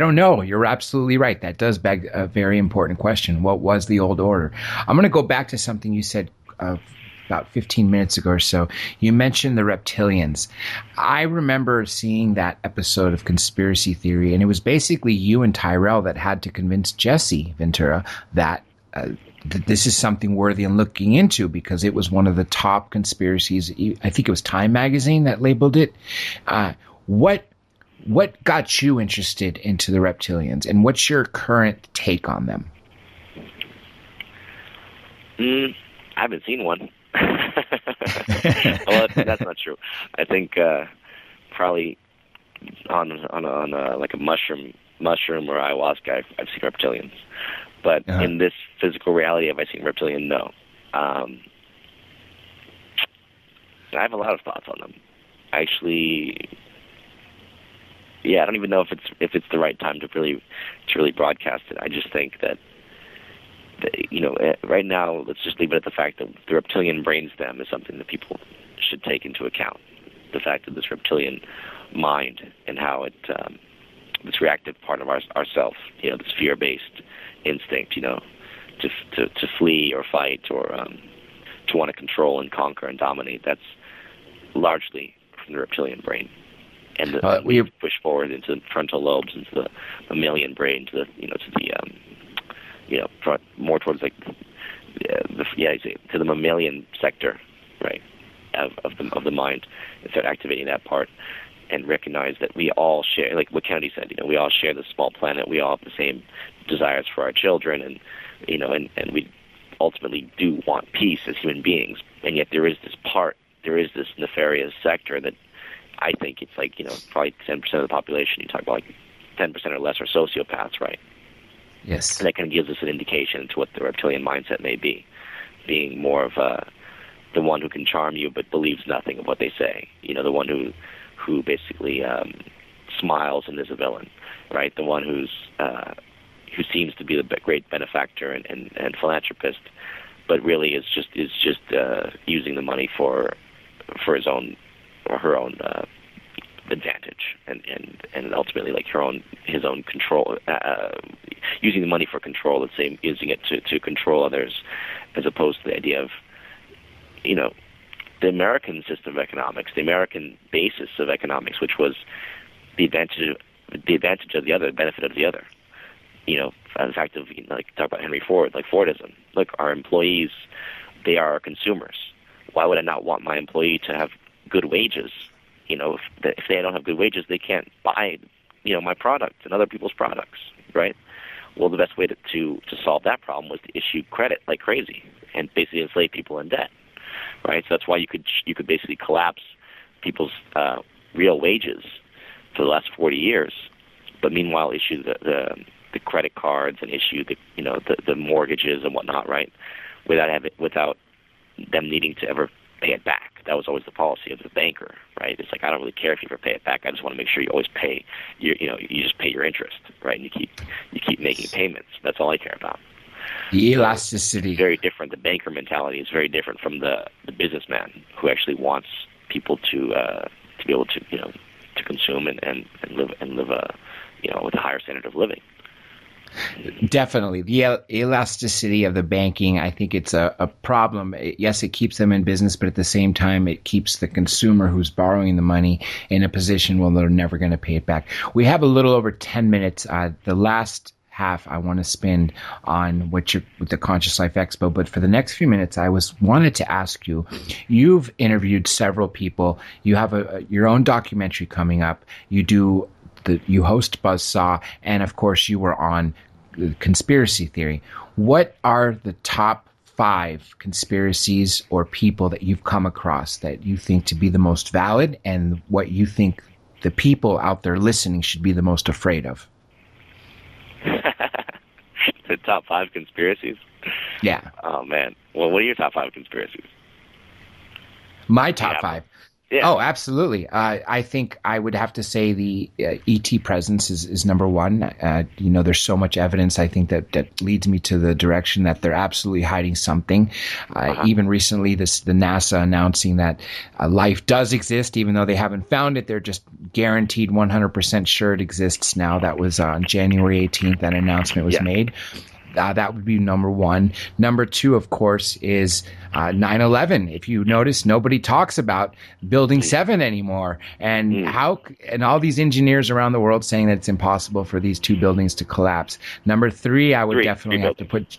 don't know. You're absolutely right. That does beg a very important question. What was the old order? I'm going to go back to something you said about 15 minutes ago or so. You mentioned the reptilians. I remember seeing that episode of Conspiracy Theory, and it was basically you and Tyrell that had to convince Jesse Ventura that this is something worthy in looking into, because it was one of the top conspiracies. I think it was Time magazine that labeled it. What got you interested into the reptilians, and what's your current take on them? I haven't seen one. Well, that's not true. I think probably on like a mushroom or ayahuasca, I've seen reptilians. But in this physical reality, have I seen reptilian? No. I have a lot of thoughts on them. Actually, I don't even know if it's the right time to really broadcast it. I just think that right now, let's just leave it at the fact that the reptilian brainstem is something that people should take into account. The fact that this reptilian mind and how it, this reactive part of ourself, this fear-based instinct, to flee or fight or to want to control and conquer and dominate, that's largely from the reptilian brain. And we push forward into the frontal lobes, into the mammalian brain, to more towards to the mammalian sector, right, of the mind, and start activating that part, and recognize that we all share, like what Kennedy said, we all share this small planet. We all have the same desires for our children, and we ultimately do want peace as human beings. And yet there is this nefarious sector that I think it's like, probably 10% of the population. You talk about like 10% or less are sociopaths, right? Yes. And that kind of gives us an indication into what the reptilian mindset may be, being more of the one who can charm you but believes nothing of what they say. The one who basically smiles and is a villain, right? The one who seems to be the great benefactor and philanthropist, but really is just using the money for his own or her own advantage, and ultimately like his own control, using the money for control. Let's say using it to control others, as opposed to the idea of, the American system of economics, the American basis of economics, which was the advantage of the other, the benefit of the other. The fact of, talk about Henry Ford, like Fordism. Look, our employees, they are our consumers. Why would I not want my employee to have good wages? If they don't have good wages, they can't buy, my product and other people's products, right? Well, the best way to solve that problem was to issue credit like crazy and basically enslave people in debt, right? So that's why you could basically collapse people's real wages for the last 40 years, but meanwhile issue the credit cards and issue the mortgages and whatnot, right? Without them needing to ever pay it back. That was always the policy of the banker, right? It's like, I don't really care if you ever pay it back. I just want to make sure you always pay you just pay your interest, right? And you keep making payments. That's all I care about. The elasticity. It's very different. The banker mentality is very different from the businessman who actually wants people to be able to to consume and live with a higher standard of living. Definitely. The elasticity of the banking, I think it's a problem. Yes, it keeps them in business, but at the same time, it keeps the consumer who's borrowing the money in a position where they're never going to pay it back. We have a little over 10 minutes. The last half I want to spend on with the Conscious Life Expo, but for the next few minutes, I wanted to ask you, you've interviewed several people. You have your own documentary coming up. You host Buzzsaw, and of course you were on Conspiracy Theory. What are the top 5 conspiracies or people that you've come across that you think to be the most valid, and what you think the people out there listening should be the most afraid of? The top 5 conspiracies? Yeah. Oh, man. Well, what are your top 5 conspiracies? My top 5. Yeah. Oh, absolutely. I think I would have to say the ET presence is number one. There's so much evidence, I think, that leads me to the direction that they're absolutely hiding something. Even recently, the NASA announcing that life does exist, even though they haven't found it. They're just guaranteed 100% sure it exists now. That was on January 18th, that announcement was made. That would be number one. Number 2, of course, is 9/11. If you notice, nobody talks about Building 7 anymore, and and all these engineers around the world saying that it's impossible for these 2 buildings to collapse. Number 3, I would definitely have to put.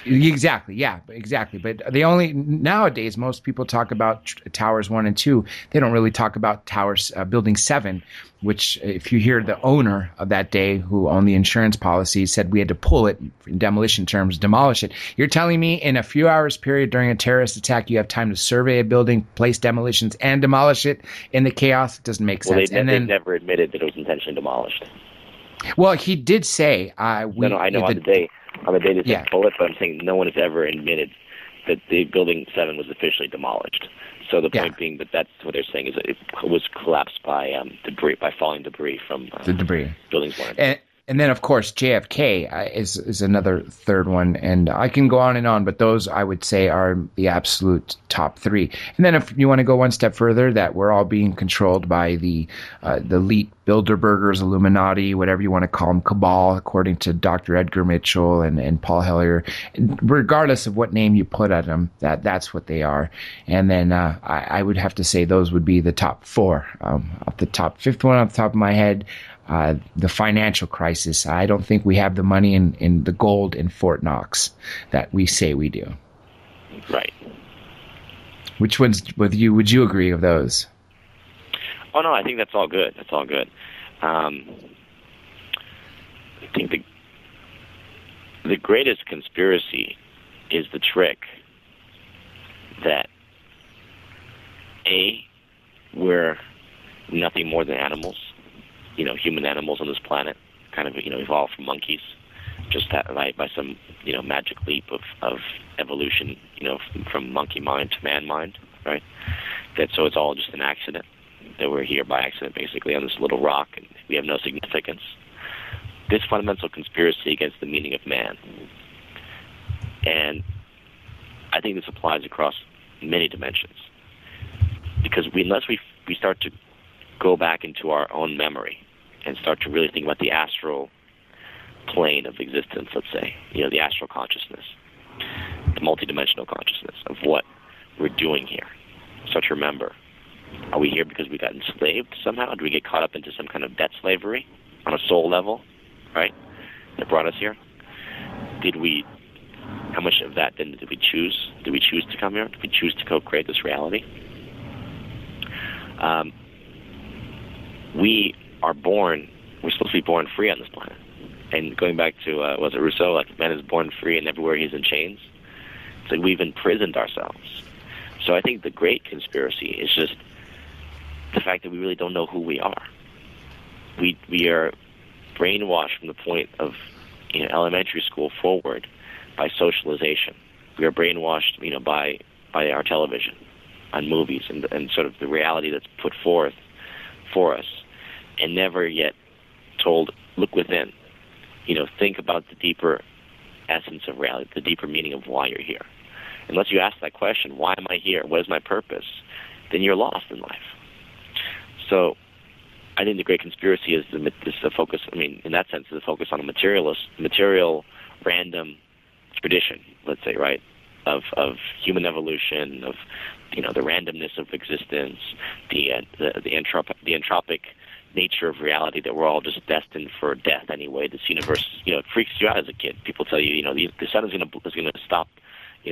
Exactly. Yeah, exactly. But nowadays, most people talk about towers 1 and 2. They don't really talk about towers, building 7, which if you hear the owner of that day who owned the insurance policy said we had to pull it in demolition terms, demolish it. You're telling me in a few hours period during a terrorist attack, you have time to survey a building, place demolitions, and demolish it in the chaos? It doesn't make sense. Well, they never admitted that it was intentionally demolished. Well, he did say, No, I know on the day they said pull it, but I'm saying no one has ever admitted that the Building 7 was officially demolished. So the point being that's what they're saying is that it was collapsed by falling debris from the debris. Buildings 1 and 2. And then, of course, JFK is another third one. And I can go on, but those I would say are the absolute top 3. And then if you want to go one step further, that we're all being controlled by the elite Bilderbergers, Illuminati, whatever you want to call them, cabal, according to Dr. Edgar Mitchell and Paul Hellyer. Regardless of what name you put at them, that's what they are. And then I would have to say those would be the top 4. Off the top 5th one off the top of my head, the financial crisis. I don't think we have the money in the gold in Fort Knox that we say we do. Right. Which ones would you agree of those? Oh, no, I think that's all good. That's all good. I think the greatest conspiracy is the trick that, A, we're nothing more than animals. Human animals on this planet kind of, evolved from monkeys just by some, magic leap of evolution, from monkey mind to man mind, right? So it's all just an accident, that we're here by accident, basically, on this little rock, and we have no significance. This fundamental conspiracy against the meaning of man. And I think this applies across many dimensions. Because unless we start to go back into our own memory and start to really think about the astral plane of existence, let's say, the astral consciousness, the multidimensional consciousness of what we're doing here. Start to remember, are we here because we got enslaved somehow? Did we get caught up into some kind of debt slavery on a soul level, right, that brought us here? How much of that then did we choose? Did we choose to come here? Did we choose to co-create this reality? We're supposed to be born free on this planet. And going back to, was it Rousseau, like man is born free and everywhere he's in chains? It's like we've imprisoned ourselves. So I think the great conspiracy is just the fact that we really don't know who we are. We are brainwashed from the point of elementary school forward by socialization. We are brainwashed, by our television, on movies, and sort of the reality that's put forth for us, and never yet told, look within. Think about the deeper essence of reality, the deeper meaning of why you're here. Unless you ask that question, why am I here? What is my purpose? Then you're lost in life. So I think the great conspiracy is the focus, in that sense, the focus on a material, random tradition, let's say, right, of human evolution, of the randomness of existence, the entropic nature of reality, that we're all just destined for death anyway. This universe, it freaks you out as a kid. People tell you, the sun is going to stop,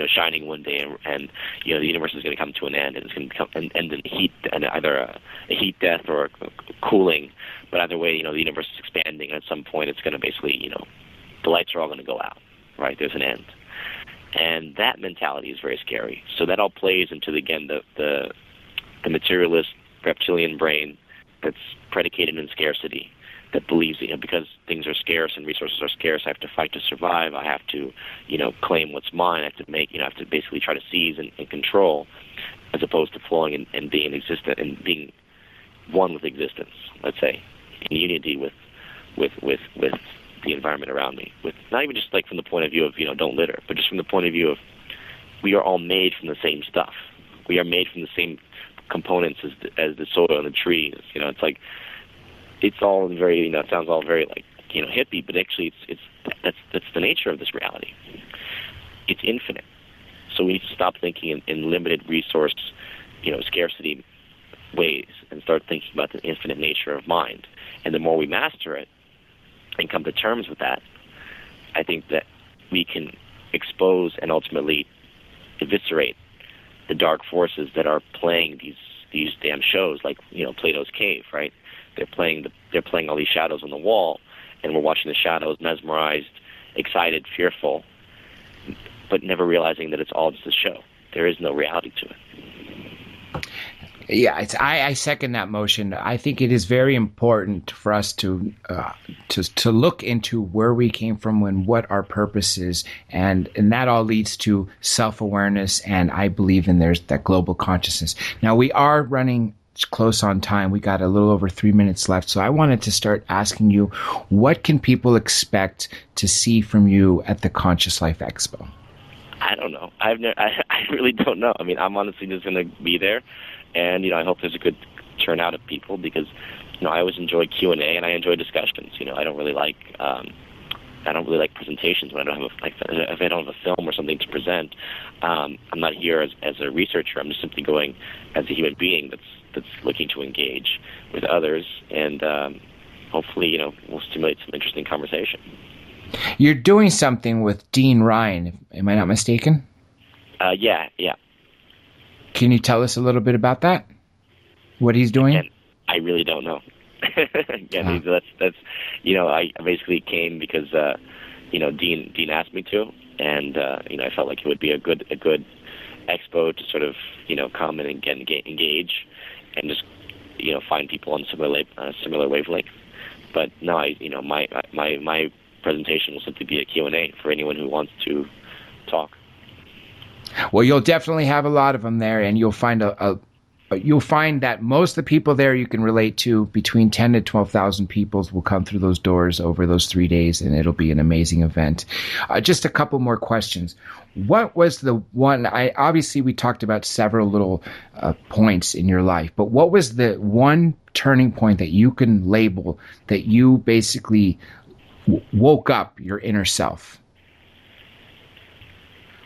shining one day, and the universe is going to come to an end, and it's going to come and end in heat, and either a heat death or a cooling. But either way, the universe is expanding, and at some point, it's going to basically, the lights are all going to go out. Right? There's an end, and that mentality is very scary. So that all plays into the materialist reptilian brain that's predicated in scarcity, that believes because things are scarce and resources are scarce, I have to fight to survive. I have to, claim what's mine. I have to basically try to seize and control, as opposed to flowing and being existent and being one with existence. Let's say in unity with the environment around me. With not even just like from the point of view of don't litter, but just from the point of view of we are all made from the same stuff. We are made from the same components as the soil and the trees. It's like it's all very it sounds all very like hippie, but actually that's the nature of this reality. It's infinite. So we need to stop thinking in limited resource, scarcity ways, and start thinking about the infinite nature of mind. And the more we master it and come to terms with that, I think that we can expose and ultimately eviscerate the dark forces that are playing these damn shows, like Plato's Cave, right? They're playing all these shadows on the wall, and we're watching the shadows, mesmerized, excited, fearful, but never realizing that it's all just a show. There is no reality to it. Yeah, I second that motion. I think it is very important for us to look into where we came from and what our purpose is, and that all leads to self-awareness. And I believe in there's that global consciousness. Now we are running close on time. We got a little over 3 minutes left, so I wanted to start asking you, what can people expect to see from you at the Conscious Life Expo? I don't know. I really don't know. I'm honestly just going to be there. And, I hope there's a good turnout of people because, I always enjoy Q&A and I enjoy discussions. I don't really like presentations when I don't have if I don't have a film or something to present. I'm not here as a researcher. I'm just simply going as a human being that's looking to engage with others, and hopefully, we'll stimulate some interesting conversation. You're doing something with Dean Ryan. Am I not mistaken? Yeah. Can you tell us a little bit about that? What he's doing? Again, I really don't know. Again, that's I basically came because Dean asked me to, and I felt like it would be a good expo to sort of come and engage and just find people on similar wavelength. But no, my presentation will simply be a Q&A for anyone who wants to talk. Well, you'll definitely have a lot of them there, and you'll find you'll find that most of the people there you can relate to. Between 10 to 12,000 people will come through those doors over those 3 days, and it'll be an amazing event. Just a couple more questions. What was the one? Obviously we talked about several little points in your life, but what was the one turning point that you can label that you basically woke up your inner self?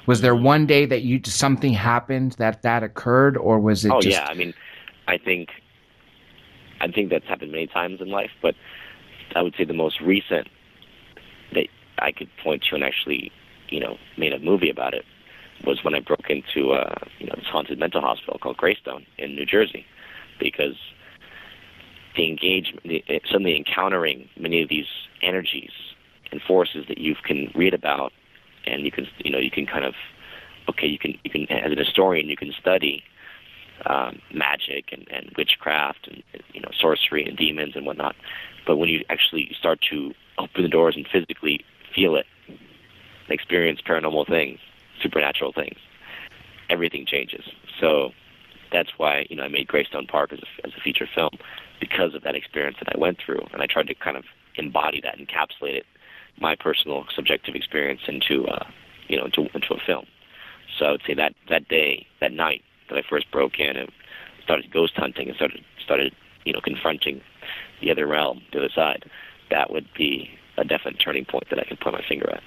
Was there one day that something happened that occurred, or was it? Oh just... yeah, I mean, I think that's happened many times in life, but I would say the most recent that I could point to and actually, made a movie about it was when I broke into this haunted mental hospital called Greystone in New Jersey, because the engagement, suddenly encountering many of these energies and forces that you can read about, and you can kind of, you can as an historian you can study magic and witchcraft and sorcery and demons and whatnot, but when you actually start to open the doors and physically feel it, experience paranormal things, supernatural things, everything changes. So that's why I made Greystone Park as a feature film, because of that experience that I went through, and I tried to kind of embody that, encapsulate it, my personal subjective experience into a film. So I would say that day, that night that I first broke in and started ghost hunting and started confronting the other realm, the other side, that would be a definite turning point that I can put my finger at.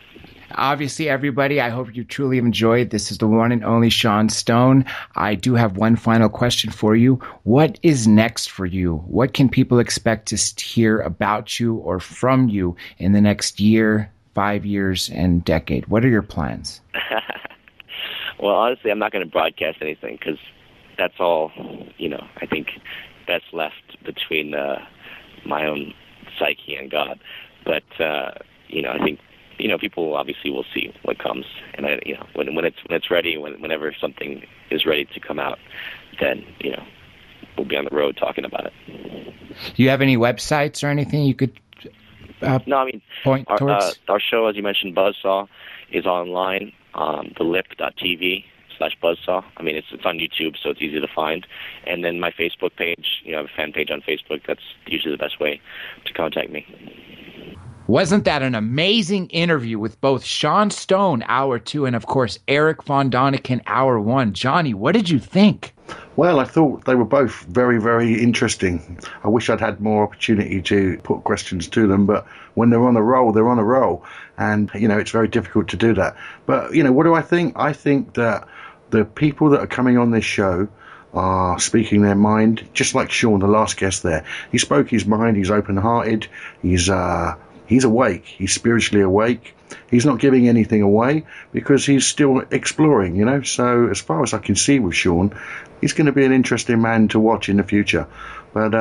Obviously, everybody, I hope you truly enjoyed. This is the one and only Sean Stone. I do have one final question for you. What is next for you? What can people expect to hear about you or from you in the next year, 5 years, and decade? What are your plans? Well, honestly, I'm not going to broadcast anything, because that's all, I think that's left between my own psyche and God. But, I think, people obviously will see what comes, and when it's ready, whenever something is ready to come out, then we'll be on the road talking about it. Do you have any websites or anything you could No, I mean, point towards? Our show, as you mentioned, Buzzsaw, is online, thelip.tv/Buzzsaw. I mean, it's on YouTube, so it's easy to find. And then my Facebook page, I have a fan page on Facebook. That's usually the best way to contact me. Wasn't that an amazing interview with both Sean Stone, Hour 2, and, of course, Eric Von Däniken, Hour 1? Johnny, what did you think? Well, I thought they were both very, very interesting. I wish I'd had more opportunity to put questions to them, but when they're on a roll, they're on a roll. And, it's very difficult to do that. But, what do I think? I think that the people that are coming on this show are speaking their mind, just like Sean, the last guest there. He spoke his mind, he's open-hearted, he's awake, he's spiritually awake. He's not giving anything away because he's still exploring, So as far as I can see with Sean, he's going to be an interesting man to watch in the future. But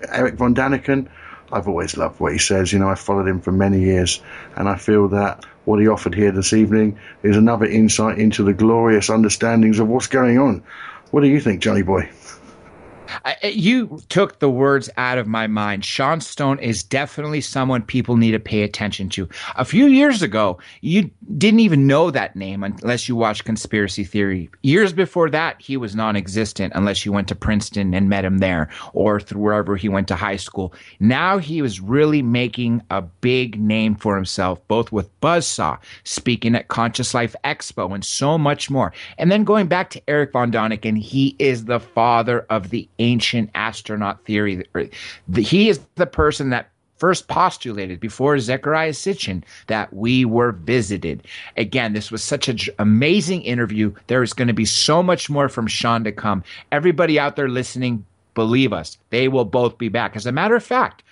Eric Von Däniken, I've always loved what he says. I've followed him for many years, and I feel that what he offered here this evening is another insight into the glorious understandings of what's going on. What do you think, Johnny boy? You took the words out of my mind. Sean Stone is definitely someone people need to pay attention to. A few years ago, you didn't even know that name unless you watched Conspiracy Theory. Years before that, he was non-existent unless you went to Princeton and met him there, or wherever he went to high school. Now he was really making a big name for himself, both with Buzzsaw, speaking at Conscious Life Expo, and so much more. And then going back to Eric Von Däniken, he is the father of the ancient astronaut theory. He is the person that first postulated before Zecharia Sitchin that we were visited. Again, this was such an amazing interview. There is going to be so much more from Sean to come. Everybody out there listening, believe us, they will both be back. As a matter of fact,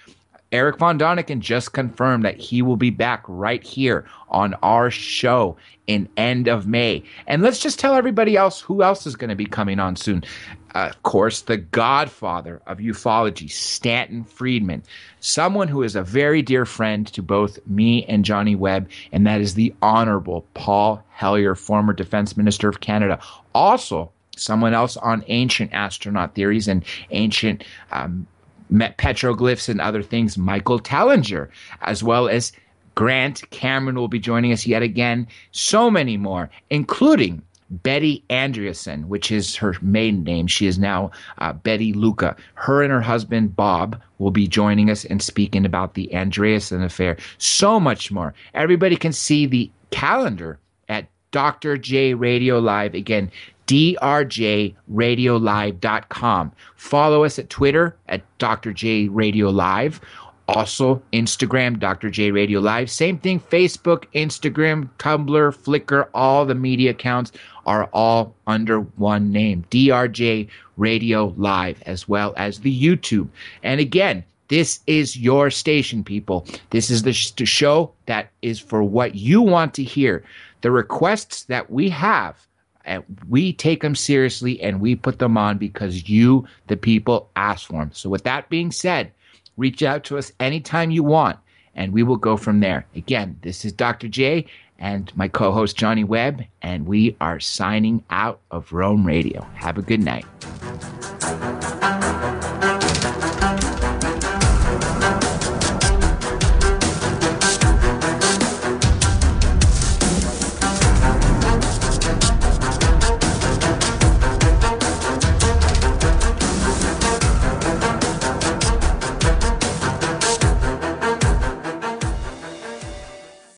Eric Von Däniken just confirmed that he will be back right here on our show in end of May. And let's just tell everybody else who else is going to be coming on soon. Of course, the godfather of ufology, Stanton Friedman, someone who is a very dear friend to both me and Johnny Webb, and that is the Honorable Paul Hellyer, former Defense Minister of Canada. Also, someone else on ancient astronaut theories and ancient petroglyphs and other things, Michael Tellinger, as well as Grant Cameron will be joining us yet again. So many more, including Betty Andreasen, which is her maiden name. She is now Betty Luca. Her and her husband, Bob, will be joining us and speaking about the Andreasen affair. So much more. Everybody can see the calendar at Dr. J Radio Live. Again, drjradiolive.com. Follow us at Twitter at Dr. J Radio Live. Also, Instagram, Dr. J Radio Live. Same thing, Facebook, Instagram, Tumblr, Flickr, all the media accounts are all under one name, DRJ Radio Live, as well as the YouTube. And again, this is your station, people. This is the show that is for what you want to hear. The requests that we have, and we take them seriously and we put them on because you, the people, ask for them. So with that being said, reach out to us anytime you want, and we will go from there. Again, this is Dr. J and my co-host Johnny Webb, and we are signing out of Rome Radio. Have a good night.